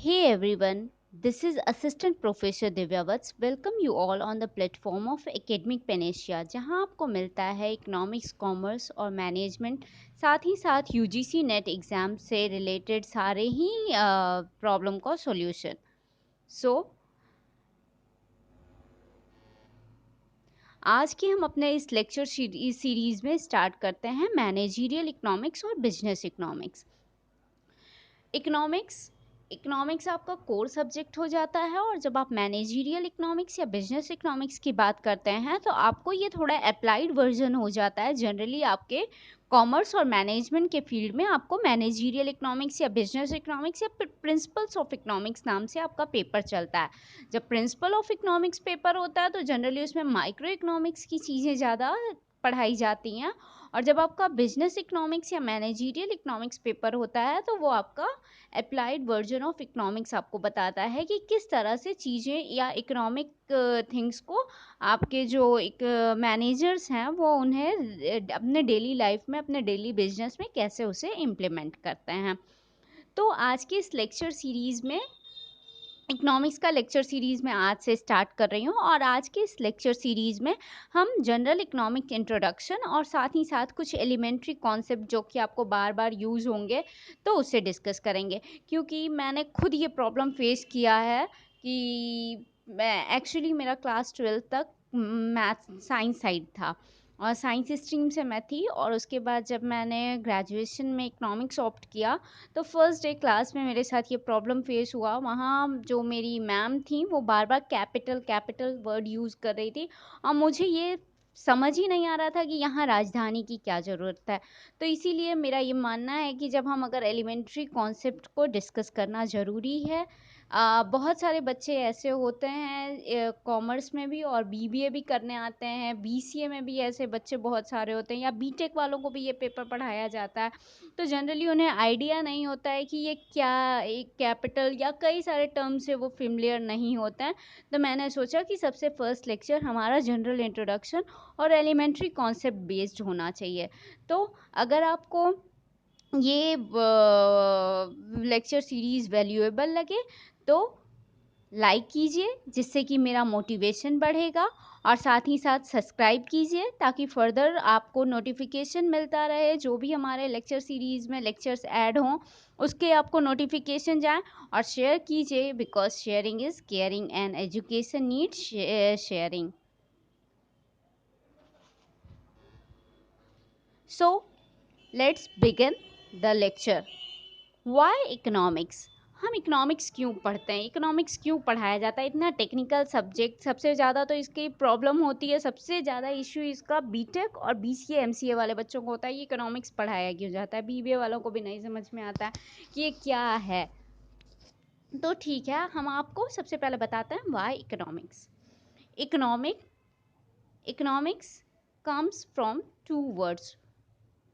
Hey everyone, this is Assistant Professor Divyavats. Welcome you all on the platform of Academic Panacea, जहां आपको मिलता है economics, commerce और management, साथ ही साथ यूजीसी नेट एग्ज़ाम से रिलेटेड सारे ही प्रॉब्लम का सॉल्यूशन। सो आज के हम अपने इस लेक्चर सीरीज़ में स्टार्ट करते हैं मैनेजरियल इकोनॉमिक्स और बिजनेस इकोनॉमिक्स। इकोनॉमिक्स इकोनॉमिक्स आपका कोर सब्जेक्ट हो जाता है, और जब आप मैनेजरियल इकोनॉमिक्स या बिजनेस इकोनॉमिक्स की बात करते हैं तो आपको ये थोड़ा अप्लाइड वर्जन हो जाता है। जनरली आपके कॉमर्स और मैनेजमेंट के फील्ड में आपको मैनेजरियल इकोनॉमिक्स या बिजनेस इकोनॉमिक्स या प्रिंसिपल्स ऑफ इकोनॉमिक्स नाम से आपका पेपर चलता है। जब प्रिंसिपल ऑफ इकोनॉमिक्स पेपर होता है तो जनरली उसमें माइक्रो इकोनॉमिक्स की चीज़ें ज़्यादा पढ़ाई जाती हैं, और जब आपका बिजनेस इकोनॉमिक्स या मैनेजरियल इकोनॉमिक्स पेपर होता है तो वो आपका अप्लाइड वर्जन ऑफ इकोनॉमिक्स आपको बताता है कि किस तरह से चीज़ें या इकोनॉमिक थिंग्स को आपके जो एक मैनेजर्स हैं वो उन्हें अपने डेली लाइफ में, अपने डेली बिजनेस में कैसे उसे इम्प्लीमेंट करते हैं। तो आज के इस लेक्चर सीरीज़ में, इकोनॉमिक्स का लेक्चर सीरीज़ में आज से स्टार्ट कर रही हूँ, और आज के इस लेक्चर सीरीज़ में हम जनरल इकोनॉमिक इंट्रोडक्शन और साथ ही साथ कुछ एलिमेंट्री कॉन्सेप्ट जो कि आपको बार बार यूज़ होंगे तो उससे डिस्कस करेंगे। क्योंकि मैंने खुद ये प्रॉब्लम फेस किया है कि मैं एक्चुअली मेरा क्लास 12 तक मैथ साइंस साइड था, और साइंस स्ट्रीम से मैं थी, और उसके बाद जब मैंने ग्रेजुएशन में इकोनॉमिक्स ऑप्ट किया तो फर्स्ट डे क्लास में मेरे साथ ये प्रॉब्लम फेस हुआ। वहाँ जो मेरी मैम थी वो बार बार कैपिटल कैपिटल वर्ड यूज़ कर रही थी, और मुझे ये समझ ही नहीं आ रहा था कि यहाँ राजधानी की क्या ज़रूरत है। तो इसीलिए मेरा ये मानना है कि जब हम अगर एलिमेंट्री कॉन्सेप्ट को डिस्कस करना ज़रूरी है। बहुत सारे बच्चे ऐसे होते हैं कॉमर्स में भी, और बीबीए भी करने आते हैं, बीसीए में भी ऐसे बच्चे बहुत सारे होते हैं, या बीटेक वालों को भी ये पेपर पढ़ाया जाता है। तो जनरली उन्हें आइडिया नहीं होता है कि ये क्या, एक कैपिटल या कई सारे टर्म से वो फेमिलियर नहीं होते हैं। तो मैंने सोचा कि सबसे फर्स्ट लेक्चर हमारा जनरल इंट्रोडक्शन और एलिमेंट्री कॉन्सेप्ट बेस्ड होना चाहिए। तो अगर आपको ये लेक्चर सीरीज़ वैल्यूएबल लगे तो लाइक कीजिए, जिससे कि मेरा मोटिवेशन बढ़ेगा, और साथ ही साथ सब्सक्राइब कीजिए ताकि फर्दर आपको नोटिफिकेशन मिलता रहे। जो भी हमारे लेक्चर सीरीज़ में लेक्चर्स ऐड हों उसके आपको नोटिफिकेशन जाए, और शेयर कीजिए, because sharing is caring and education needs sharing. So let's begin the lecture. Why economics? हम इकोनॉमिक्स क्यों पढ़ते हैं, इकोनॉमिक्स क्यों पढ़ाया जाता है? इतना टेक्निकल सब्जेक्ट, सबसे ज़्यादा तो इसकी प्रॉब्लम होती है, सबसे ज़्यादा इशू इसका बीटेक और बीसीए एमसीए वाले बच्चों को होता है। ये इकोनॉमिक्स पढ़ाया क्यों जाता है? बीबीए वालों को भी नहीं समझ में आता है कि ये क्या है। तो ठीक है, हम आपको सबसे पहले बताते हैं why economics. Economic economics comes from two words,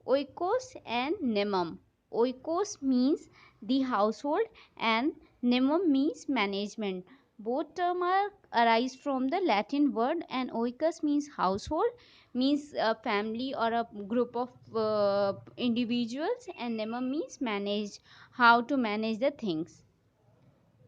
oikos and nemum. Oikos means the household and nemum means management. Both terms are arise from the Latin word, and oikos means household, means a family or a group of individuals, and nemum means manage, how to manage the things.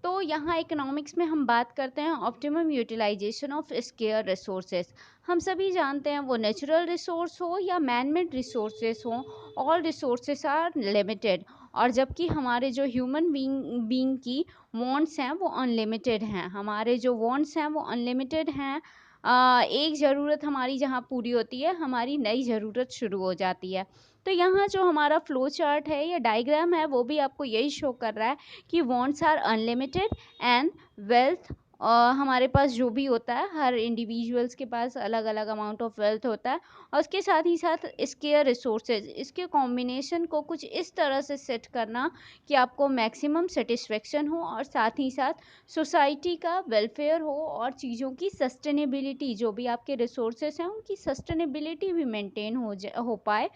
तो यहाँ economics में हम बात करते हैं optimum utilisation of scarce resources. हम सभी जानते हैं वो नेचुरल रिसोर्स हो या मैन मेड रिसोर्सेज हो, ऑल रिसोर्सेज आर लिमिटेड, और जबकि हमारे जो ह्यूमन बीइंग की वांट्स हैं वो अनलिमिटेड हैं। हमारे जो वांट्स हैं वो अनलिमिटेड हैं। एक ज़रूरत हमारी जहाँ पूरी होती है, हमारी नई ज़रूरत शुरू हो जाती है। तो यहाँ जो हमारा फ्लो चार्ट है या डायग्राम है वो भी आपको यही शो कर रहा है कि wants are unlimited, and wealth हमारे पास जो भी होता है, हर इंडिविजुअल्स के पास अलग अलग अमाउंट ऑफ वेल्थ होता है, और उसके साथ ही साथ स्केयर रिसोर्सेज, इसके कॉम्बिनेशन को कुछ इस तरह से सेट करना कि आपको मैक्सिमम सेटिस्फेक्शन हो, और साथ ही साथ सोसाइटी का वेलफेयर हो, और चीज़ों की सस्टेनेबिलिटी, जो भी आपके रिसोर्सेज हैं उनकी सस्टेनेबिलिटी भी मेंटेन हो पाए।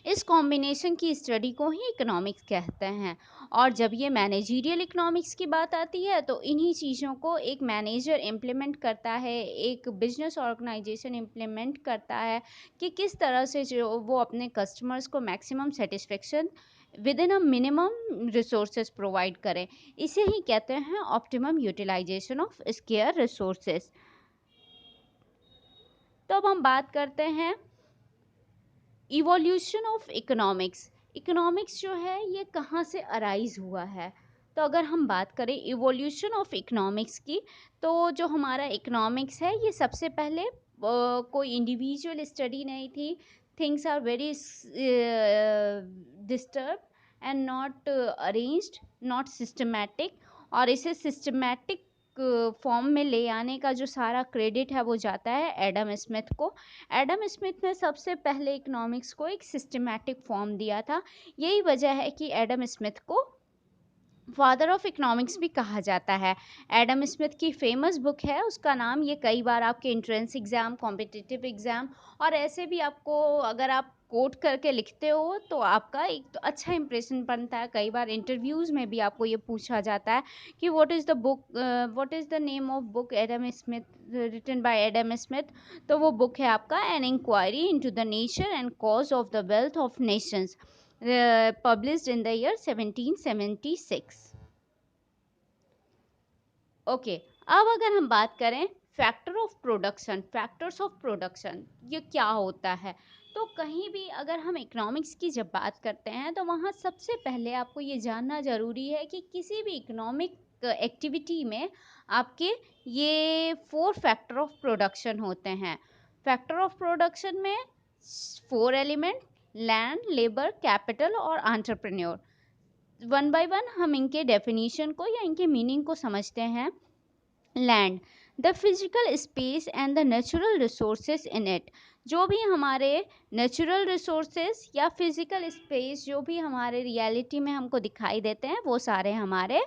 इस कॉम्बिनेशन की स्टडी को ही इकोनॉमिक्स कहते हैं। और जब ये मैनेजरियल इकोनॉमिक्स की बात आती है तो इन्हीं चीज़ों को एक मैनेजर इम्प्लीमेंट करता है, एक बिजनेस ऑर्गेनाइजेशन इम्प्लीमेंट करता है कि किस तरह से जो वो अपने कस्टमर्स को maximum satisfaction within a minimum resources provide करें। इसे ही कहते हैं optimum utilisation of scarce resources. तो अब हम बात करते हैं इवोल्यूशन ऑफ इकोनॉमिक्स। इकोनॉमिक्स जो है ये कहाँ से अराइज हुआ है? तो अगर हम बात करें इवोल्यूशन ऑफ इकोनॉमिक्स की, तो जो हमारा इकोनॉमिक्स है ये सबसे पहले कोई इंडिविजुअल स्टडी नहीं थी। Things are very disturb and not arranged, not systematic. और इसे सिस्टमैटिक फॉर्म में ले आने का जो सारा क्रेडिट है वो जाता है एडम स्मिथ को। एडम स्मिथ ने सबसे पहले इकोनॉमिक्स को एक सिस्टमैटिक फॉर्म दिया था। यही वजह है कि एडम स्मिथ को फादर ऑफ इकोनॉमिक्स भी कहा जाता है। एडम स्मिथ की फेमस बुक है, उसका नाम ये कई बार आपके एंट्रेंस एग्ज़ाम, कॉम्पिटिटिव एग्ज़ाम और ऐसे भी आपको अगर आप कोट करके लिखते हो तो आपका एक तो अच्छा इंप्रेशन बनता है। कई बार इंटरव्यूज़ में भी आपको ये पूछा जाता है कि what is the book, what is the name of book Adam Smith written by Adam Smith. तो वो बुक है आपका an inquiry into the nature and cause of the wealth of nations, published in the year 1776। Okay, अब अगर हम बात करें factor of production, factors of production ये क्या होता है? तो कहीं भी अगर हम इकोनॉमिक्स की जब बात करते हैं तो वहाँ सबसे पहले आपको ये जानना ज़रूरी है कि किसी भी इकोनॉमिक एक्टिविटी में आपके ये 4 फैक्टर ऑफ प्रोडक्शन होते हैं। फैक्टर ऑफ प्रोडक्शन में 4 एलिमेंट, लैंड, लेबर, कैपिटल और एंटरप्रेन्योर। वन बाय वन हम इनके डेफिनेशन को या इनके मीनिंग को समझते हैं। Land, the physical space and the natural resources in it. जो भी हमारे नेचुरल रिसोर्सेज या फिजिकल स्पेस जो भी हमारे रियलिटी में हमको दिखाई देते हैं वो सारे हमारे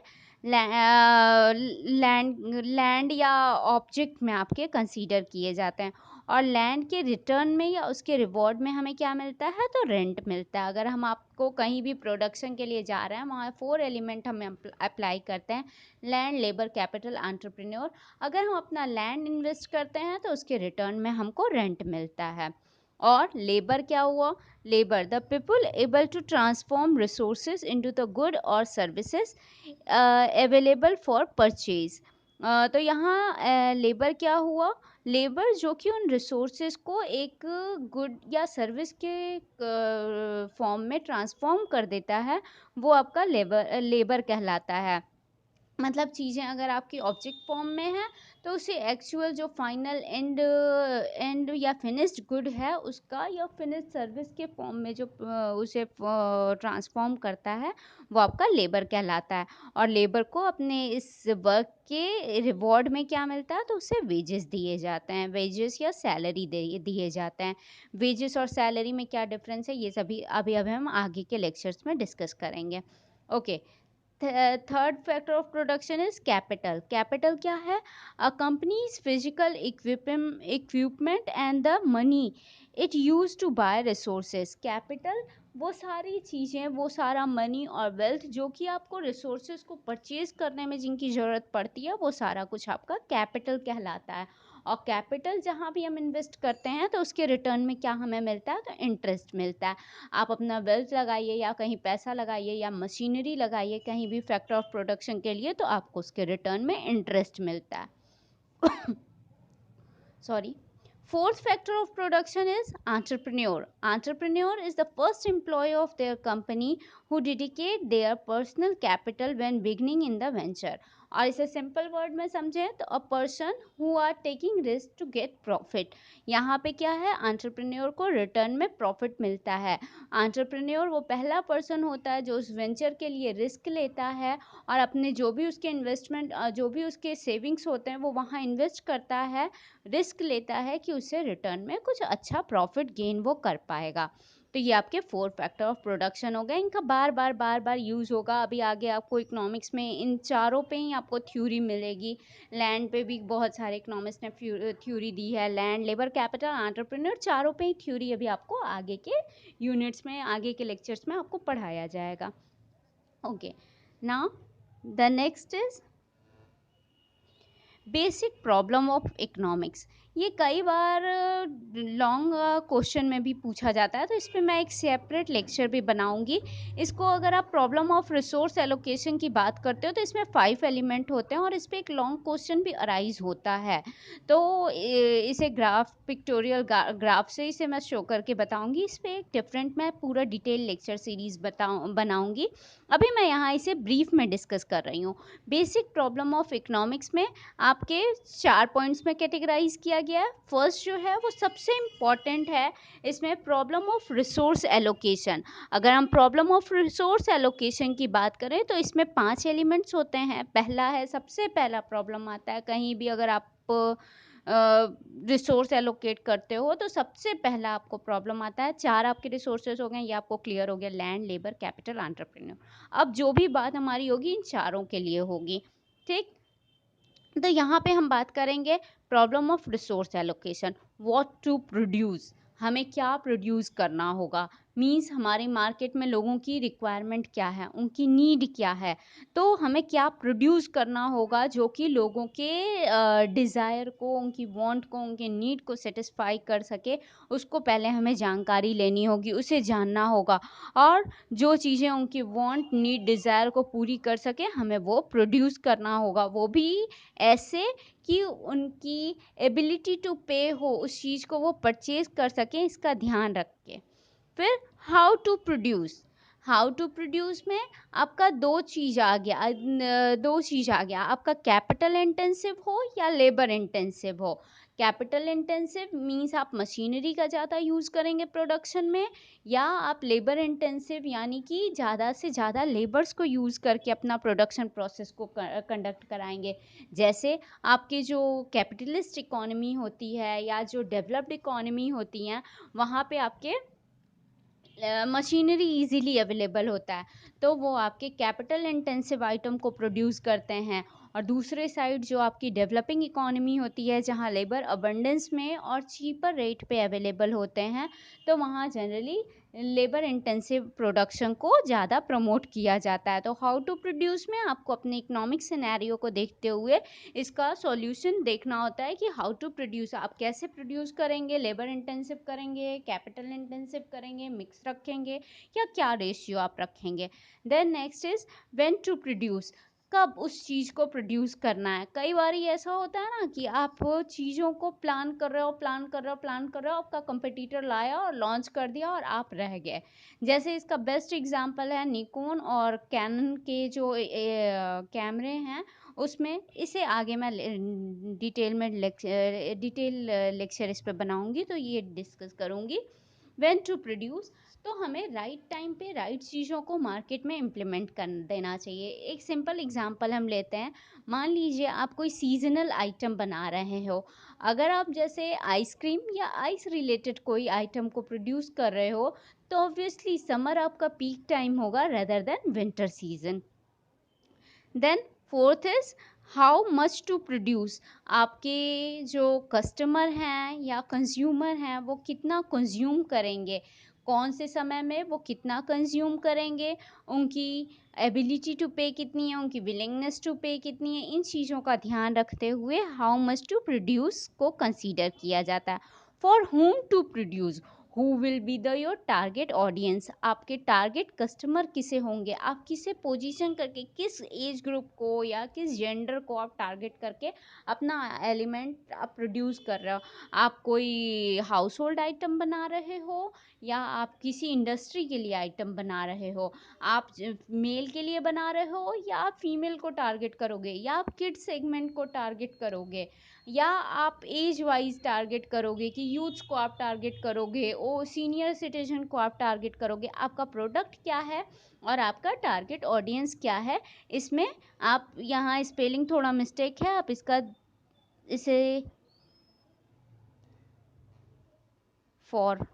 लैंड या ऑब्जेक्ट में आपके कंसीडर किए जाते हैं। और लैंड के रिटर्न में या उसके रिवॉर्ड में हमें क्या मिलता है? तो रेंट मिलता है। अगर हम आपको कहीं भी प्रोडक्शन के लिए जा रहे हैं वहाँ 4 एलिमेंट हम अप्लाई करते हैं, लैंड, लेबर, कैपिटल, एंटरप्रेन्योर। अगर हम अपना लैंड इन्वेस्ट करते हैं तो उसके रिटर्न में हमको रेंट मिलता है। और लेबर क्या हुआ? Labour, the people able to transform resources into the good और सर्विसेज अवेलेबल फॉर परचेज। तो यहाँ लेबर क्या हुआ? लेबर जो कि उन रिसोर्सेज को एक गुड या सर्विस के फॉर्म में ट्रांसफॉर्म कर देता है, वो आपका लेबर कहलाता है। मतलब चीज़ें अगर आपकी ऑब्जेक्ट फॉर्म में है तो उसे एक्चुअल जो फाइनल एंड या फिनिश्ड गुड है उसका या फिनिश्ड सर्विस के फॉर्म में जो उसे ट्रांसफॉर्म करता है वो आपका लेबर कहलाता है। और लेबर को अपने इस वर्क के रिवॉर्ड में क्या मिलता है? तो उसे वेजेस दिए जाते हैं, वेजेस या सैलरी दिए जाते हैं। वेजेस और सैलरी में क्या डिफरेंस है ये सभी अभी हम आगे के लेक्चर्स में डिस्कस करेंगे। Okay, third factor of production is capital. Capital क्या है? A companies physical equipment and the money it use to buy resources. Capital वो सारी चीज़ें, वो सारा मनी और वेल्थ जो कि आपको रिसोर्सेज को परचेज करने में जिनकी ज़रूरत पड़ती है वो सारा कुछ आपका कैपिटल कहलाता है। और कैपिटल जहाँ भी हम इन्वेस्ट करते हैं तो उसके रिटर्न में क्या हमें मिलता है? तो इंटरेस्ट मिलता है। आप अपना वेल्थ लगाइए या कहीं पैसा लगाइए या मशीनरी लगाइए कहीं भी फैक्टर ऑफ प्रोडक्शन के लिए तो आपको उसके रिटर्न में इंटरेस्ट मिलता है। Sorry. Fourth factor of production is entrepreneur. Entrepreneur is the first employee of their company who dedicate their personal capital when beginning in the venture. और इसे सिंपल वर्ड में समझें तो a person who are taking risk to get profit. यहाँ पे क्या है? Entrepreneur को रिटर्न में प्रॉफिट मिलता है। एंटरप्रेन्योर वो पहला पर्सन होता है जो उस वेंचर के लिए रिस्क लेता है और अपने जो भी उसके इन्वेस्टमेंट जो भी उसके सेविंग्स होते हैं वो वहाँ इन्वेस्ट करता है, रिस्क लेता है कि उसे रिटर्न में कुछ अच्छा प्रॉफिट गेन वो कर पाएगा। तो ये आपके 4 फैक्टर ऑफ प्रोडक्शन हो गए। इनका बार बार यूज़ होगा। अभी आगे आपको इकोनॉमिक्स में इन चारों पे ही आपको थ्योरी मिलेगी। लैंड पे भी बहुत सारे इकोनॉमिक्स ने थ्योरी दी है। लैंड, लेबर, कैपिटल, एंटरप्रेन्योर चारों पे ही थ्योरी अभी आपको आगे के यूनिट्स में, आगे के लेक्चर्स में आपको पढ़ाया जाएगा। Okay, now the next is basic problem of economics, ये कई बार लॉन्ग क्वेश्चन में भी पूछा जाता है, तो इस पे मैं एक सेपरेट लेक्चर भी बनाऊंगी इसको। अगर आप प्रॉब्लम ऑफ रिसोर्स एलोकेशन की बात करते हो तो इसमें 5 एलिमेंट होते हैं और इस पे एक लॉन्ग क्वेश्चन भी अराइज होता है। तो इसे ग्राफ पिक्टोरियल ग्राफ से इसे मैं शो करके बताऊंगी। इस पे एक डिफरेंट मैं पूरा डिटेल लेक्चर सीरीज बनाऊंगी। अभी मैं यहाँ इसे ब्रीफ में डिस्कस कर रही हूँ। बेसिक प्रॉब्लम ऑफ इकोनॉमिक्स में आपके 4 पॉइंट्स में कैटेगराइज किया गया है। फर्स्ट जो है वो सबसे इम्पॉर्टेंट है, इसमें प्रॉब्लम ऑफ रिसोर्स एलोकेशन। अगर हम प्रॉब्लम ऑफ रिसोर्स एलोकेशन की बात करें तो इसमें 5 एलिमेंट्स होते हैं। पहला है, सबसे पहला प्रॉब्लम आता है कहीं भी अगर आप रिसोर्स एलोकेट करते हो तो सबसे पहला आपको प्रॉब्लम आता है। 4 आपके रिसोर्सेज हो गए, ये आपको क्लियर हो गया, लैंड, लेबर, कैपिटल, एंटरप्रेन्योर। अब जो भी बात हमारी होगी इन चारों के लिए होगी, ठीक। तो यहाँ पे हम बात करेंगे problem of resource allocation. What to produce, हमें क्या प्रोड्यूस करना होगा, मींस हमारी मार्केट में लोगों की रिक्वायरमेंट क्या है, उनकी नीड क्या है। तो हमें क्या प्रोड्यूस करना होगा जो कि लोगों के डिज़ायर को, उनकी वांट को, उनके नीड को सेटिस्फाई कर सके। उसको पहले हमें जानकारी लेनी होगी, उसे जानना होगा, और जो चीज़ें उनकी वांट, नीड, डिज़ायर को पूरी कर सके हमें वो प्रोड्यूस करना होगा। वो भी ऐसे कि उनकी एबिलिटी टू पे हो, उस चीज़ को वो परचेज कर सकें, इसका ध्यान रख के। फिर how to produce, how to produce में आपका दो चीज़ आ गया, आपका कैपिटल इंटेंसिव हो या लेबर इंटेंसिव हो। कैपिटल इंटेंसिव मींस आप मशीनरी का ज़्यादा यूज़ करेंगे प्रोडक्शन में, या आप लेबर इंटेंसिव यानी कि ज़्यादा से ज़्यादा लेबर्स को यूज़ करके अपना प्रोडक्शन प्रोसेस को कंडक्ट कराएंगे। जैसे आपकी जो कैपिटलिस्ट इकोनॉमी होती है या जो डेवलप्ड इकोनॉमी होती हैं, वहाँ पे आपके मशीनरी इजीली अवेलेबल होता है, तो वो आपके कैपिटल इंटेंसिव आइटम को प्रोड्यूस करते हैं। और दूसरे साइड जो आपकी डेवलपिंग इकोनॉमी होती है, जहाँ लेबर अबंडेंस में और चीपर रेट पे अवेलेबल होते हैं, तो वहाँ जनरली लेबर इंटेंसिव प्रोडक्शन को ज़्यादा प्रमोट किया जाता है। तो हाउ टू प्रोड्यूस में आपको अपने इकोनॉमिक सिनेरियो को देखते हुए इसका सॉल्यूशन देखना होता है कि हाउ टू प्रोड्यूस, आप कैसे प्रोड्यूस करेंगे, लेबर इंटेंसिव करेंगे, कैपिटल इंटेंसिव करेंगे, मिक्स रखेंगे, या क्या रेशियो आप रखेंगे। Then next is when to produce, कब उस चीज़ को प्रोड्यूस करना है। कई बार ऐसा होता है ना कि आप चीज़ों को प्लान कर रहे हो, आपका कंपटीटर लाया और लॉन्च कर दिया और आप रह गए। जैसे इसका बेस्ट एग्जांपल है निकॉन और कैनन के जो कैमरे हैं, उसमें इसे आगे मैं डिटेल लेक्चर इस पे बनाऊंगी, तो ये डिस्कस करूंगी। व्हेन टू प्रोड्यूस, तो हमें राइट टाइम पे राइट चीज़ों को मार्केट में इम्प्लीमेंट कर देना चाहिए। एक सिंपल एग्जांपल हम लेते हैं, मान लीजिए आप कोई सीजनल आइटम बना रहे हो। अगर आप जैसे आइसक्रीम या आइस रिलेटेड कोई आइटम को प्रोड्यूस कर रहे हो, तो ऑब्वियसली समर आपका पीक टाइम होगा rather than winter season. Then fourth is how much to produce, आपके जो कस्टमर हैं या कंज्यूमर हैं वो कितना कंज्यूम करेंगे, कौन से समय में वो कितना कंज्यूम करेंगे, उनकी एबिलिटी टू पे कितनी है, उनकी विलिंगनेस टू पे कितनी है। इन चीज़ों का ध्यान रखते हुए हाउ मच टू प्रोड्यूस को कंसीडर किया जाता है। For whom to produce, who will be the your target audience, आपके टारगेट कस्टमर किसे होंगे, आप किसे पोजीशन करके, किस एज ग्रुप को या किस जेंडर को आप टारगेट करके अपना एलिमेंट आप प्रोड्यूस कर रहे हो। आप कोई हाउस होल्ड आइटम बना रहे हो या आप किसी इंडस्ट्री के लिए आइटम बना रहे हो, आप मेल के लिए बना रहे हो या आप फीमेल को टारगेट करोगे, या आप किड सेगमेंट को टारगेट करोगे, या आप एज वाइज टारगेट करोगे कि यूथ्स को आप टारगेट करोगे, ओ सीनियर सिटीजन को आप टारगेट करोगे। आपका प्रोडक्ट क्या है और आपका टारगेट ऑडियंस क्या है। इसमें आप, यहाँ स्पेलिंग थोड़ा मिस्टेक है, आप इसका इसे for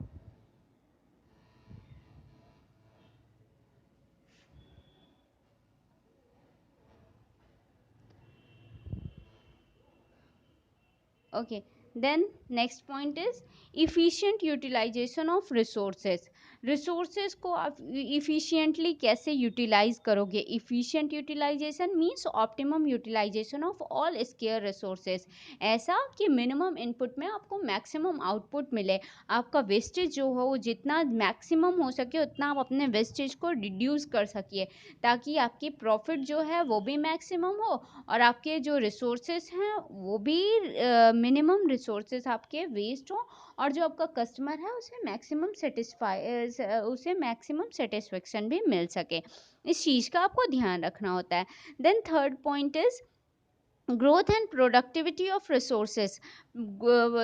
okay, then next point is efficient utilization of resources। Resources को आप इफ़िशिएंटली कैसे यूटिलाइज करोगे? Efficient utilisation means optimum utilisation of all scarce resources, ऐसा कि मिनिमम इनपुट में आपको मैक्सिमम आउटपुट मिले। आपका वेस्टेज जो हो वो जितना मैक्सिमम हो सके उतना आप अपने वेस्टेज को रिड्यूस कर सकिए, ताकि आपकी प्रॉफिट जो है वो भी मैक्सिमम हो और आपके जो रिसोर्सेज हैं वो भी मिनिमम रिसोर्सेज आपके वेस्ट हो, और जो आपका कस्टमर है उसे मैक्सिमम सेटिस्फेक्शन भी मिल सके। इस चीज़ का आपको ध्यान रखना होता है। Then third point is growth and productivity of resources.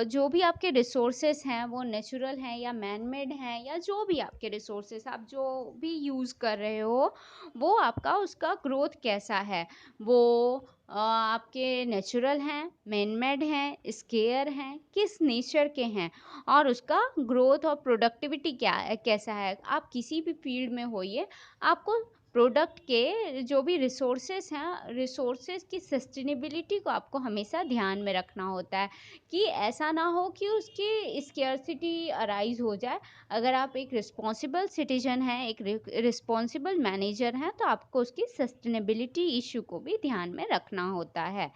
जो भी आपके रिसोर्सेज हैं वो नेचुरल हैं या मैन मेड हैं, या जो भी आपके रिसोर्सेज आप जो भी यूज़ कर रहे हो, वो आपका उसका ग्रोथ कैसा है, वो आपके नेचुरल हैं, मैन मेड हैं, स्केयर हैं, किस नेचर के हैं, और उसका ग्रोथ और प्रोडक्टिविटी कैसा है। आप किसी भी फील्ड में होइए, आपको प्रोडक्ट के जो भी रिसोर्सेज हैं, रिसोर्सेज की सस्टेनेबिलिटी को आपको हमेशा ध्यान में रखना होता है, कि ऐसा ना हो कि उसकी स्केर्सिटी अराइज हो जाए। अगर आप एक रिस्पॉन्सिबल सिटीजन हैं, एक रिस्पॉन्सिबल मैनेजर हैं, तो आपको उसकी सस्टेनेबिलिटी इशू को भी ध्यान में रखना होता है।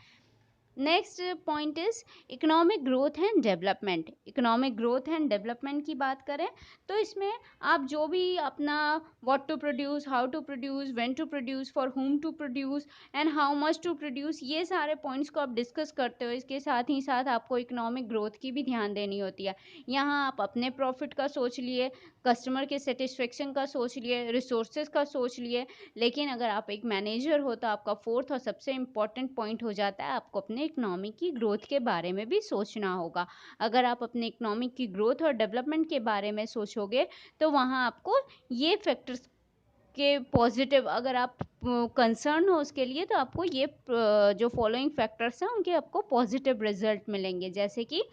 Next point is economic growth and development. Economic growth and development की बात करें तो इसमें आप जो भी अपना what to produce, how to produce, when to produce, for whom to produce and how much to produce, ये सारे पॉइंट्स को आप डिस्कस करते हो। इसके साथ ही साथ आपको इकोनॉमिक ग्रोथ की भी ध्यान देनी होती है। यहाँ आप अपने प्रॉफिट का सोच लिए, कस्टमर के सेटिस्फेक्शन का सोच लिए, रिसोर्सेज का सोच लिए, लेकिन अगर आप एक मैनेजर हो तो आपका फोर्थ और सबसे इम्पॉर्टेंट पॉइंट हो जाता है, आपको अपने इकोनॉमी की ग्रोथ के बारे में भी सोचना होगा। अगर आप अपने इकोनॉमिक की ग्रोथ और डेवलपमेंट के बारे में सोचोगे तो वहाँ आपको ये फैक्टर्स के पॉजिटिव, अगर आप कंसर्न हो उसके लिए, तो आपको ये जो फॉलोइंग फैक्टर्स हैं उनके आपको पॉजिटिव रिजल्ट मिलेंगे, जैसे कि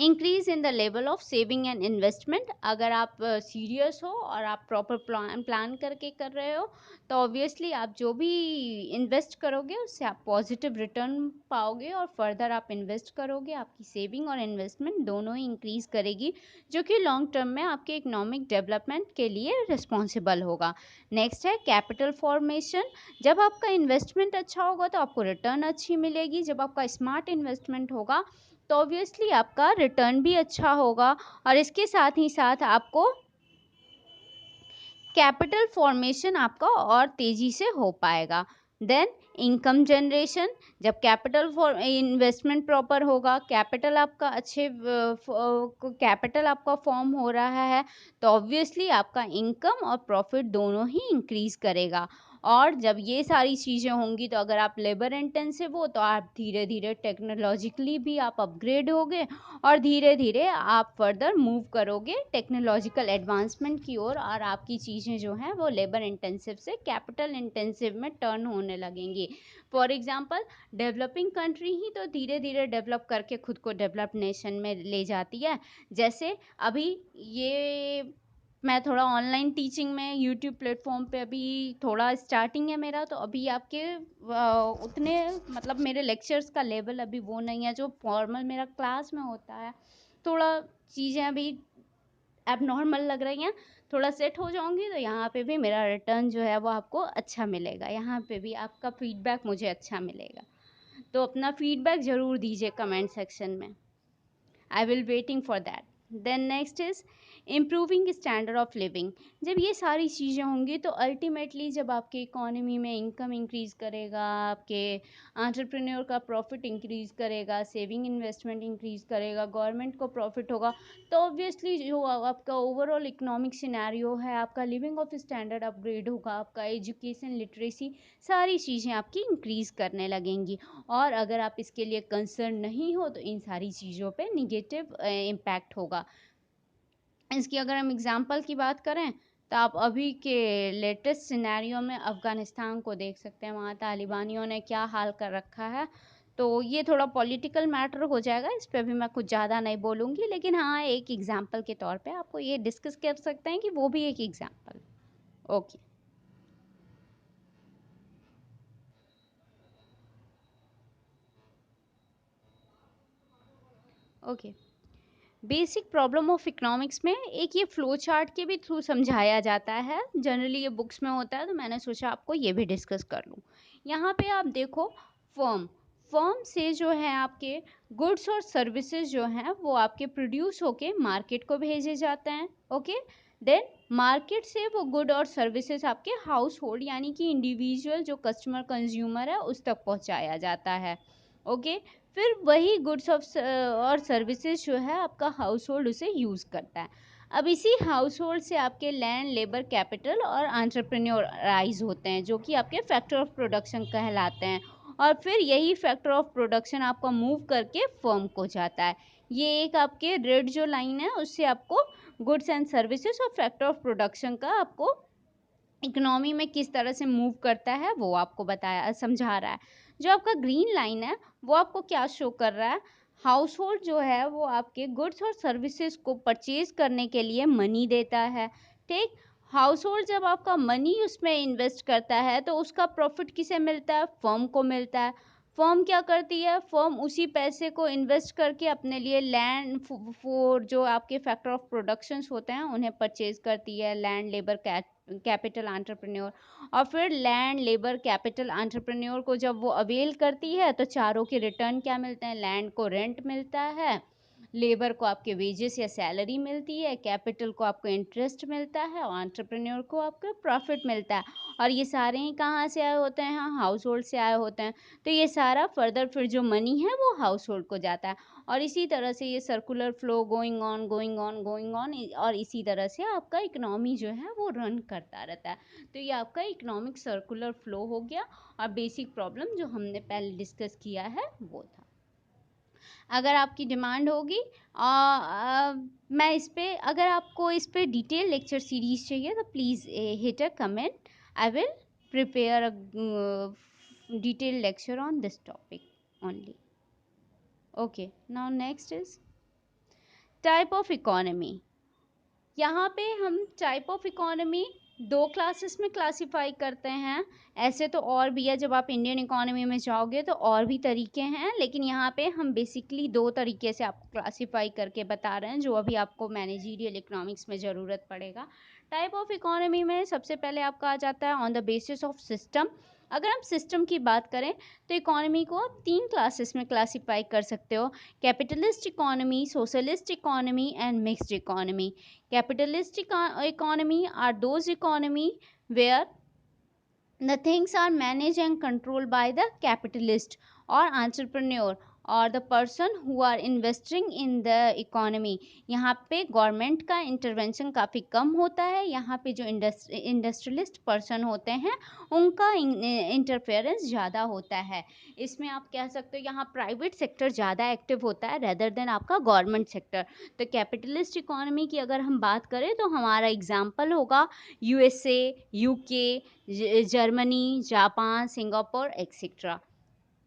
increase in the level of saving and investment. अगर आप सीरियस हो और आप प्रॉपर प्लान करके कर रहे हो, तो ऑब्वियसली आप जो भी इन्वेस्ट करोगे उससे आप पॉजिटिव रिटर्न पाओगे, और फर्दर आप इन्वेस्ट करोगे, आपकी सेविंग और इन्वेस्टमेंट दोनों ही इंक्रीज करेगी, जो कि लॉन्ग टर्म में आपके इकोनॉमिक डेवलपमेंट के लिए रिस्पॉन्सिबल होगा। नेक्स्ट है कैपिटल फॉर्मेशन। जब आपका इन्वेस्टमेंट अच्छा होगा तो आपको रिटर्न अच्छी मिलेगी। जब आपका स्मार्ट इन्वेस्टमेंट होगा तो ऑब्वियसली आपका रिटर्न भी अच्छा होगा, और इसके साथ ही साथ आपको कैपिटल फॉर्मेशन आपका और तेजी से हो पाएगा। Then income generation. जब कैपिटल फॉर इन्वेस्टमेंट प्रॉपर होगा, कैपिटल आपका फॉर्म हो रहा है, तो ऑब्वियसली आपका इनकम और प्रॉफिट दोनों ही इंक्रीज करेगा। और जब ये सारी चीज़ें होंगी, तो अगर आप लेबर इंटेंसिव हो तो आप धीरे धीरे टेक्नोलॉजिकली भी आप अपग्रेड होगे, और धीरे धीरे आप फर्दर मूव करोगे टेक्नोलॉजिकल एडवांसमेंट की ओर, और आपकी चीज़ें जो हैं वो लेबर इंटेंसिव से कैपिटल इंटेंसिव में टर्न होने लगेंगी। फॉर एग्जांपल, डेवलपिंग कंट्री ही तो धीरे धीरे डेवलप करके खुद को डेवलप्ड नेशन में ले जाती है। जैसे अभी ये मैं थोड़ा ऑनलाइन टीचिंग में यूट्यूब प्लेटफॉर्म पे अभी थोड़ा स्टार्टिंग है मेरा, तो अभी आपके उतने मतलब मेरे लेक्चर्स का लेवल अभी वो नहीं है जो फॉर्मल मेरा क्लास में होता है। थोड़ा चीज़ें अभी अब नॉर्मल लग रही हैं। थोड़ा सेट हो जाऊंगी तो यहाँ पे भी मेरा रिटर्न जो है वो आपको अच्छा मिलेगा, यहाँ पे भी आपका फीडबैक मुझे अच्छा मिलेगा। तो अपना फीडबैक ज़रूर दीजिए कमेंट सेक्शन में। I will waiting for that. Then next is improving standard of living. जब ये सारी चीज़ें होंगी तो अल्टीमेटली जब आपके इकोनॉमी में इनकम इंक्रीज करेगा, आपके एंटरप्रेन्योर का प्रॉफिट इंक्रीज करेगा, सेविंग इन्वेस्टमेंट इंक्रीज करेगा, गवर्नमेंट को प्रॉफिट होगा, तो ऑब्वियसली जो आपका ओवरऑल इकोनॉमिक सिनेरियो है, आपका लिविंग ऑफ स्टैंडर्ड अपग्रेड होगा, आपका एजुकेशन, लिटरेसी, सारी चीज़ें आपकी इंक्रीज करने लगेंगी। और अगर आप इसके लिए कंसर्न नहीं हो तो इन सारी चीज़ों पे निगेटिव इम्पैक्ट होगा। इसकी अगर हम एग्जांपल की बात करें तो आप अभी के लेटेस्ट सिनेरियो में अफ़गानिस्तान को देख सकते हैं, वहाँ तालिबानियों ने क्या हाल कर रखा है। तो ये थोड़ा पॉलिटिकल मैटर हो जाएगा, इस पर भी मैं कुछ ज़्यादा नहीं बोलूँगी, लेकिन हाँ एक एग्जांपल के तौर पे आपको ये डिस्कस कर सकते हैं कि वो भी एक example. Okay okay. Basic problem of economics में एक ये फ्लो चार्ट के भी थ्रू समझाया जाता है, जनरली ये बुक्स में होता है, तो मैंने सोचा आपको ये भी डिस्कस कर लूँ। यहाँ पे आप देखो, फर्म फर्म से जो है आपके गुड्स और सर्विसेज जो हैं वो आपके प्रोड्यूस होके मार्केट को भेजे जाते हैं। ओके, देन मार्केट से वो गुड और सर्विसेज आपके हाउस होल्ड यानी कि इंडिविजुअल जो कस्टमर कंज्यूमर है उस तक पहुँचाया जाता है। ओके, फिर वही गुड्स और सर्विसेज जो है आपका हाउस होल्ड उसे यूज़ करता है। अब इसी हाउस होल्ड से आपके लैंड, लेबर, कैपिटल और एंटरप्रेन्योराइज होते हैं, जो कि आपके फैक्टर ऑफ प्रोडक्शन कहलाते हैं। और फिर यही फैक्टर ऑफ प्रोडक्शन आपका मूव करके फर्म को जाता है। ये एक आपके रेड जो लाइन है उससे आपको गुड्स एंड सर्विसेज और फैक्टर ऑफ प्रोडक्शन का आपको इकोनॉमी में किस तरह से मूव करता है वो आपको बताया समझा रहा है। जो आपका ग्रीन लाइन है वो आपको क्या शो कर रहा है, हाउस होल्ड जो है वो आपके गुड्स और सर्विसेज को परचेज करने के लिए मनी देता है। ठीक, हाउस होल्ड जब आपका मनी उसमें इन्वेस्ट करता है तो उसका प्रॉफिट किसे मिलता है, फर्म को मिलता है। फर्म क्या करती है, फर्म उसी पैसे को इन्वेस्ट करके अपने लिए लैंड फॉर जो आपके फैक्टर ऑफ प्रोडक्शंस होते हैं उन्हें परचेज करती है, लैंड, लेबर, कैपिटल, एंटरप्रेन्योर। और फिर लैंड, लेबर, कैपिटल, एंटरप्रेन्योर को जब वो अवेल करती है तो चारों के रिटर्न क्या मिलते हैं, लैंड को रेंट मिलता है, लेबर को आपके वेजेस या सैलरी मिलती है, कैपिटल को आपको इंटरेस्ट मिलता है और एंटरप्रेन्योर को आपका प्रॉफिट मिलता है। और ये सारे ही कहाँ से आए होते हैं, हाँ, हाउस होल्ड से आए होते हैं। तो ये सारा फर्दर फिर जो मनी है वो हाउस होल्ड को जाता है। और इसी तरह से ये circular flow going on going on going on, और इसी तरह से आपका इकोनॉमी जो है वो रन करता रहता है। तो ये आपका इकोनॉमिक सर्कुलर फ्लो हो गया। और बेसिक प्रॉब्लम जो हमने पहले डिस्कस किया है वो था। अगर आपकी डिमांड होगी मैं इस पे, अगर आपको इस पे डिटेल लेक्चर सीरीज चाहिए तो please hit a comment, I will prepare a detail lecture on this topic only. Okay, now next is type of economy. यहाँ पे हम टाइप ऑफ इकोनॉमी दो क्लासेस में क्लासिफाई करते हैं। ऐसे तो और भी है, जब आप इंडियन इकोनॉमी में जाओगे तो और भी तरीके हैं, लेकिन यहाँ पे हम बेसिकली दो तरीके से आपको क्लासिफाई करके बता रहे हैं जो अभी आपको मैनेजरियल इकोनॉमिक्स में ज़रूरत पड़ेगा। टाइप ऑफ इकोनॉमी में सबसे पहले आपका आ जाता है on the basis of system. अगर हम सिस्टम की बात करें तो इकोनॉमी को आप तीन क्लासेस में क्लासिफाई कर सकते हो: capitalist economy, socialist economy and mixed economy. Capitalist economy are those economy where the things are managed and controlled by the capitalist or entrepreneur और the person who are investing in the economy। यहाँ पे government का intervention काफ़ी कम होता है। यहाँ पे जो इंडस्ट्रियलिस्ट पर्सन होते हैं उनका इंटरफेरेंस ज़्यादा होता है। इसमें आप कह सकते हो यहाँ प्राइवेट सेक्टर ज़्यादा एक्टिव होता है रेदर देन आपका गवर्नमेंट सेक्टर। तो कैपिटलिस्ट इकोनॉमी की अगर हम बात करें तो हमारा एग्जाम्पल होगा USA, UK, Germany, Japan, Singapore etcetera.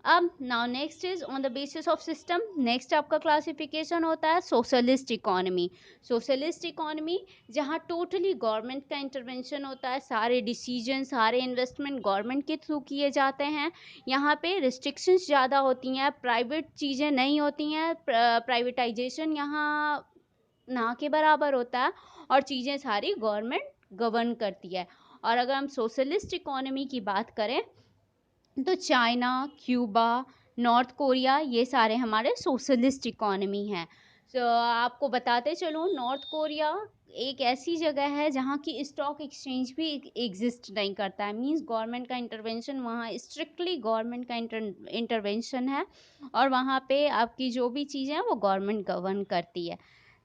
अब now next is on the basis of system. Next आपका क्लासिफिकेशन होता है सोशलिस्ट इकोनॉमी। सोशलिस्ट इकोनॉमी जहाँ टोटली गवर्नमेंट का इंटरवेंशन होता है, सारे डिसीजन, सारे इन्वेस्टमेंट गवर्नमेंट के थ्रू किए जाते हैं। यहाँ पे रिस्ट्रिक्शंस ज़्यादा होती हैं, प्राइवेट चीज़ें नहीं होती हैं, प्राइवेटाइजेशन यहाँ ना के बराबर होता है और चीज़ें सारी गवर्नमेंट गवर्न करती है। और अगर हम सोशलिस्ट इकोनॉमी की बात करें तो चाइना, क्यूबा, नॉर्थ कोरिया ये सारे हमारे सोशलिस्ट इकोनॉमी हैं। तो आपको बताते चलूँ, नॉर्थ कोरिया एक ऐसी जगह है जहाँ की स्टॉक एक्सचेंज भी एग्जिस्ट नहीं करता है। मींस गवर्नमेंट का इंटरवेंशन वहाँ स्ट्रिक्टली गवर्नमेंट का इंटरवेंशन है और वहाँ पे आपकी जो भी चीज़ें हैं वो गवर्नमेंट गवर्न करती है।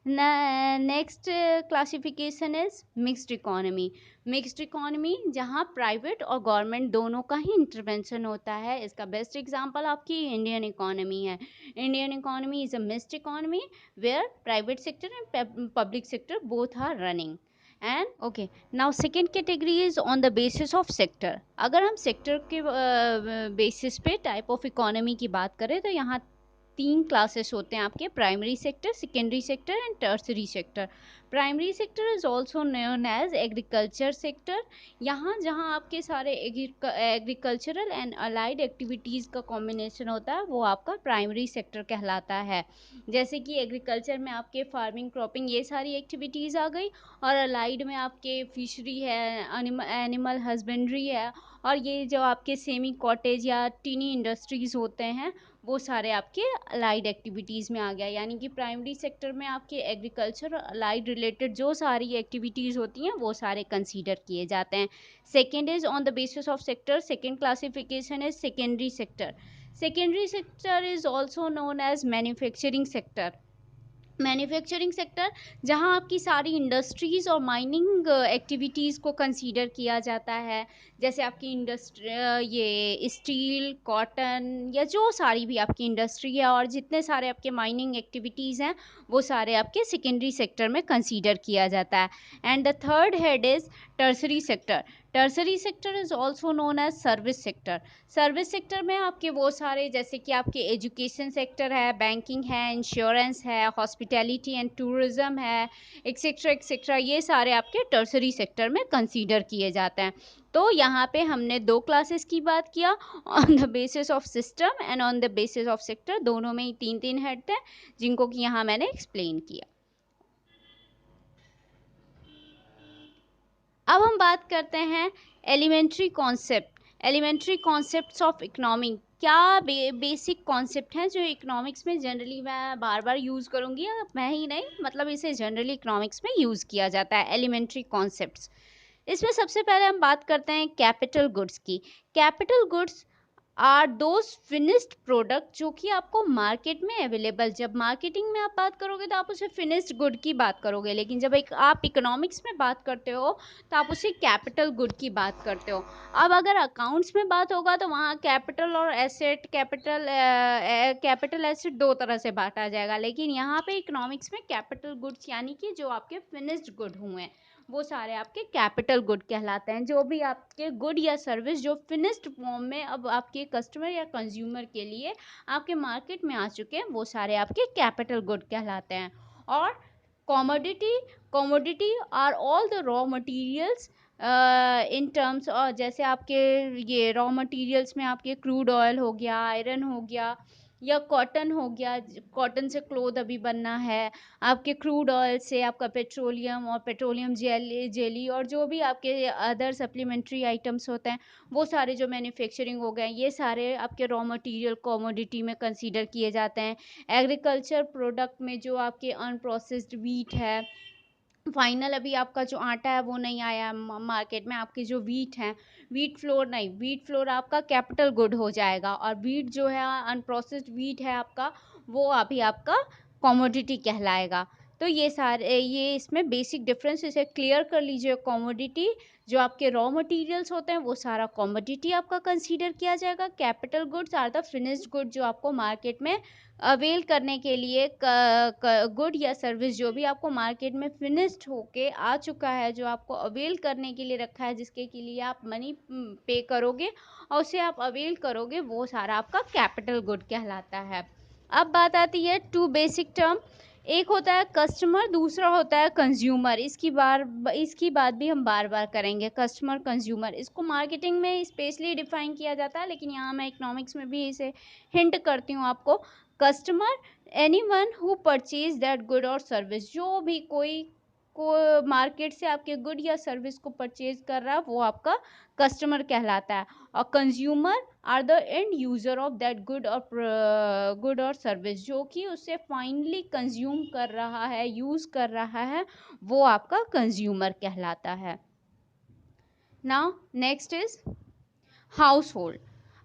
Next classification is mixed economy. Mixed economy जहाँ प्राइवेट और गवर्नमेंट दोनों का ही इंटरवेंशन होता है। इसका बेस्ट एग्जांपल आपकी इंडियन इकोनॉमी है। Indian economy is a mixed economy where private sector and public sector both are running. And okay, now second category is on the basis of sector. अगर हम sector के basis पे type of economy की बात करें तो यहाँ तीन क्लासेस होते हैं आपके, primary sector, secondary sector and tertiary sector. Primary sector is also known as agriculture sector. यहाँ जहाँ आपके सारे एग्रीकल्चरल एंड अलाइड एक्टिविटीज़ का कॉम्बिनेशन होता है वो आपका प्राइमरी सेक्टर कहलाता है। जैसे कि एग्रीकल्चर में आपके फार्मिंग, क्रॉपिंग, ये सारी एक्टिविटीज़ आ गई, और अलाइड में आपके फिशरी है, एनिमल हस्बेंड्री है, और ये जो आपके सेमी कॉटेज या टीनी इंडस्ट्रीज़ होते हैं वो सारे आपके अलाइड एक्टिविटीज़ में आ गया। यानी कि प्राइमरी सेक्टर में आपके एग्रीकल्चर अलाइड रिलेटेड जो सारी एक्टिविटीज़ होती हैं वो सारे कंसीडर किए जाते हैं। Second is on the basis of sector, second classification is secondary sector. Secondary sector is also known as manufacturing sector. Manufacturing sector जहां आपकी सारी इंडस्ट्रीज़ और माइनिंग एक्टिविटीज़ को कंसीडर किया जाता है, जैसे आपकी इंडस्ट्री, ये स्टील, कॉटन, या जो सारी भी आपकी इंडस्ट्री है और जितने सारे आपके माइनिंग एक्टिविटीज़ हैं वो सारे आपके सेकेंडरी सेक्टर में कंसीडर किया जाता है। And the third head is tertiary sector. Tertiary sector is also known as service sector. Service sector में आपके वो सारे, जैसे कि आपके एजुकेशन सेक्टर है, बैंकिंग है, इंश्योरेंस है, हॉस्पिटैलिटी एंड टूरिज़्म है, एक्सेट्रा एक्सेट्रा, ये सारे आपके टर्सरी सेक्टर में कंसीडर किए जाते हैं। तो यहाँ पे हमने दो क्लासेस की बात किया, on the basis of system and on the basis of sector, दोनों में ही तीन तीन हेड थे जिनको कि यहाँ मैंने एक्सप्लेन किया। अब हम बात करते हैं elementary concept, elementary concepts of economic. क्या बेसिक कॉन्सेप्ट हैं जो इकोनॉमिक्स में जनरली मैं बार बार यूज़ करूँगी, मैं ही नहीं, मतलब इसे जनरली इकोनॉमिक्स में यूज़ किया जाता है, एलिमेंट्री कॉन्सेप्ट्स। इसमें सबसे पहले हम बात करते हैं कैपिटल गुड्स की। Capital goods are those finished product जो कि आपको मार्केट में अवेलेबल, जब मार्केटिंग में आप बात करोगे तो आप उसे फिनिश्ड गुड की बात करोगे, लेकिन जब एक आप इकोनॉमिक्स में बात करते हो तो आप उसे कैपिटल गुड की बात करते हो। अब अगर अकाउंट्स में बात होगा तो वहाँ कैपिटल और एसेट, कैपिटल एसेट दो तरह से बांटा जाएगा, लेकिन यहाँ पे इकोनॉमिक्स में कैपिटल गुड्स यानी कि जो आपके फिनिश्ड गुड हुए वो सारे आपके कैपिटल गुड कहलाते हैं। जो भी आपके गुड या सर्विस जो फिनिश्ड फॉर्म में अब आपके कस्टमर या कंज्यूमर के लिए आपके मार्केट में आ चुके हैं वो सारे आपके कैपिटल गुड कहलाते हैं। और commodity, commodity are all the raw materials in terms, और जैसे आपके ये रॉ मटेरियल्स में आपके क्रूड ऑयल हो गया, आयरन हो गया, या कॉटन हो गया, कॉटन से क्लोथ अभी बनना है, आपके क्रूड ऑयल से आपका पेट्रोलियम और पेट्रोलियम जेली और जो भी आपके अदर सप्लीमेंट्री आइटम्स होते हैं वो सारे जो मैन्युफैक्चरिंग हो गए ये सारे आपके रॉ मटेरियल कमोडिटी में कंसीडर किए जाते हैं। एग्रीकल्चर प्रोडक्ट में जो आपके अनप्रोसेस्ड वीट है, फाइनल अभी आपका जो आटा है वो नहीं आया मार्केट में, आपके जो वीट हैं, वीट फ्लोर नहीं, वीट फ्लोर आपका कैपिटल गुड हो जाएगा, और वीट जो है अनप्रोसेस्ड वीट है आपका वो अभी आपका कॉमोडिटी कहलाएगा। तो ये सारे, ये इसमें बेसिक डिफरेंस, इसे क्लियर कर लीजिए। कॉमोडिटी जो आपके रॉ मटेरियल्स होते हैं वो सारा कॉमोडिटी आपका कंसीडर किया जाएगा। Capital goods are the finished good जो आपको मार्केट में अवेल करने के लिए, गुड या सर्विस जो भी आपको मार्केट में फिनिश्ड होके आ चुका है, जो आपको अवेल करने के लिए रखा है, जिसके के लिए आप मनी पे करोगे और उसे आप अवेल करोगे, वो सारा आपका कैपिटल गुड कहलाता है। अब बात आती है टू बेसिक टर्म, एक होता है कस्टमर, दूसरा होता है कंज्यूमर। इसकी बात भी हम बार बार करेंगे, कस्टमर कंज्यूमर। इसको मार्केटिंग में स्पेशली डिफाइन किया जाता है, लेकिन यहाँ मैं इकोनॉमिक्स में भी इसे हिंट करती हूँ आपको। Customer anyone who purchase that good और सर्विस, जो भी कोई को मार्केट से आपके गुड या सर्विस को परचेज कर रहा है वो आपका कस्टमर कहलाता है। और consumer are the end user of that good और सर्विस, जो कि उसे फाइनली कंज्यूम कर रहा है, यूज कर रहा है, वो आपका कंज्यूमर कहलाता है। Now next is household.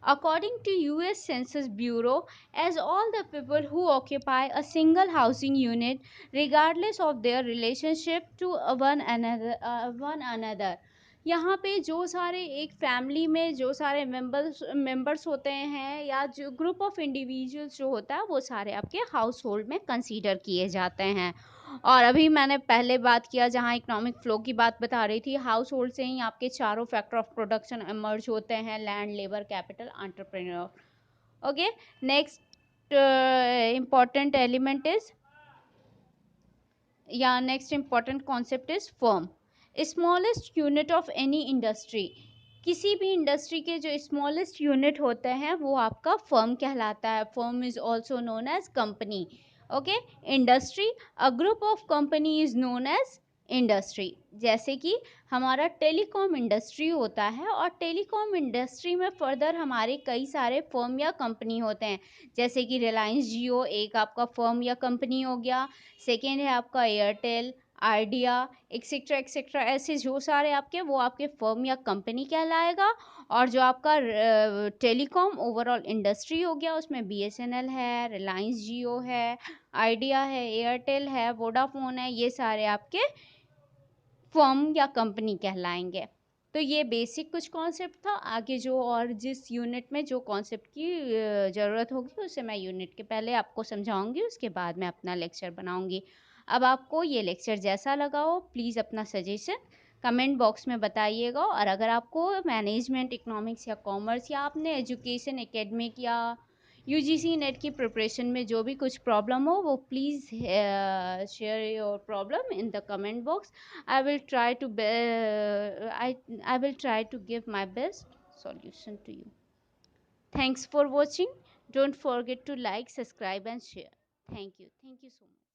According to US Census Bureau, as all the people who occupy a single housing unit, regardless of their relationship to one another, यहाँ पे जो सारे एक फैमिली में जो सारे मेंबर्स होते हैं या जो ग्रुप ऑफ इंडिविजुअल्स जो होता है वो सारे आपके हाउस होल्ड में कंसीडर किए जाते हैं। और अभी मैंने पहले बात किया जहाँ इकोनॉमिक फ्लो की बात बता रही थी, हाउस होल्ड से ही आपके चारों फैक्टर ऑफ प्रोडक्शन इमर्ज होते हैं, land, labour, capital, entrepreneur. Okay, next important element is, yeah, next important concept is firm. Smallest unit of any industry. किसी भी इंडस्ट्री के जो स्मॉलेस्ट यूनिट होते हैं वो आपका फर्म कहलाता है. Firm is also known as company. Okay. Industry, a group of company is known as industry. जैसे कि हमारा टेलीकॉम इंडस्ट्री होता है और टेलीकॉम इंडस्ट्री में फर्दर हमारे कई सारे फर्म या कंपनी होते हैं. जैसे कि रिलायंस जियो एक आपका फर्म या कंपनी हो गया. सेकेंड है आपका एयरटेल, आइडिया, एक्सेट्रा एक्सेट्रा. ऐसे जो सारे आपके वो आपके फर्म या कंपनी कहलाएगा. और जो आपका टेलीकॉम ओवरऑल इंडस्ट्री हो गया उसमें बीएसएनएल है, रिलायंस जियो है, आइडिया है, एयरटेल है, वोडाफोन है, ये सारे आपके फर्म या कंपनी कहलाएंगे. तो ये बेसिक कुछ कॉन्सेप्ट था. आगे जो और जिस यूनिट में जो कॉन्सेप्ट की ज़रूरत होगी उसे मैं यूनिट के पहले आपको समझाऊंगी, उसके बाद मैं अपना लेक्चर बनाऊंगी. अब आपको ये लेक्चर जैसा लगा हो प्लीज़ अपना सजेशन कमेंट बॉक्स में बताइएगा. और अगर आपको मैनेजमेंट इकोनॉमिक्स या कॉमर्स या आपने एजुकेशन एकेडमिक या यूजीसी नेट की प्रिपरेशन में जो भी कुछ प्रॉब्लम हो वो please share your problem in the comment box. I will try to I will try to give my best solution to you. Thanks for watching. Don't forget to like, subscribe and share. Thank you. Thank you so much.